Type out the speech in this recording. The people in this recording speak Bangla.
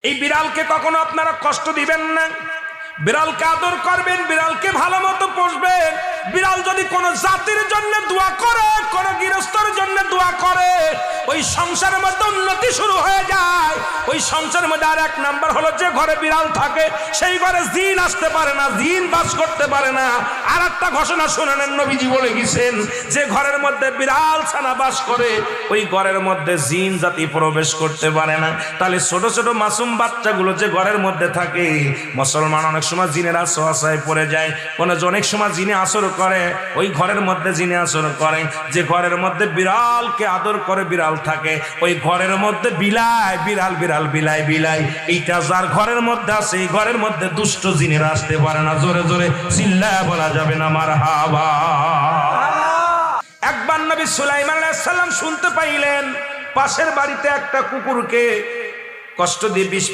এই বিড়ালকে কখনো আপনারা কষ্ট দিবেন না, বিড়ালকে আদর করবেন, বিড়ালকে ভালো মতো পুষবেন। বিড়াল যদি কোনো জাতির জন্য দোয়া করে, কোনো গৃহস্থর জন্য দোয়া করে, ওই সংসারের মধ্যে উন্নতি শুরু হয়ে যায়। ওই সংসারের মধ্যে আর এক নাম্বার হলো, যে ঘরে বিড়াল থাকে সেই ঘরে জিন আসতে পারে না, জিন বাস করতে পারে না। আর একটা ঘোষণা শুনেন, নবীজি বলে গেছেন, যে ঘরের মধ্যে বিড়াল ছানা বাস করে ওই ঘরের মধ্যে জিন জাতি প্রবেশ করতে পারে না। তাহলে ছোট ছোট মাসুম বাচ্চাগুলো যে ঘরের মধ্যে থাকে, মুসলমান অনেক সময় জিনের আশ্রয় পড়ে যায়, অনেক সময় জিনে আসর করে, ওই ঘরের মধ্যে জিনে আসর করে। যে ঘরের মধ্যে বিড়ালকে আদর করে বিড়াল থাকে, ওই ঘরের মধ্যে বিলাই বিড়াল বিড়াল বিলাই বিলাই, এইটা যার ঘরের মধ্যে আছে এই ঘরের মধ্যে দুষ্ট জিনেরা আসতে পারে না। জোরে জোরে চিল্লায় বলা যাবে না মারহাবা। একবার নবী সুলাইমান আলাইহিস সালাম শুনতে পাইলেন পাশের বাড়িতে একটা কুকুরকে কষ্ট দিয়ে বিষ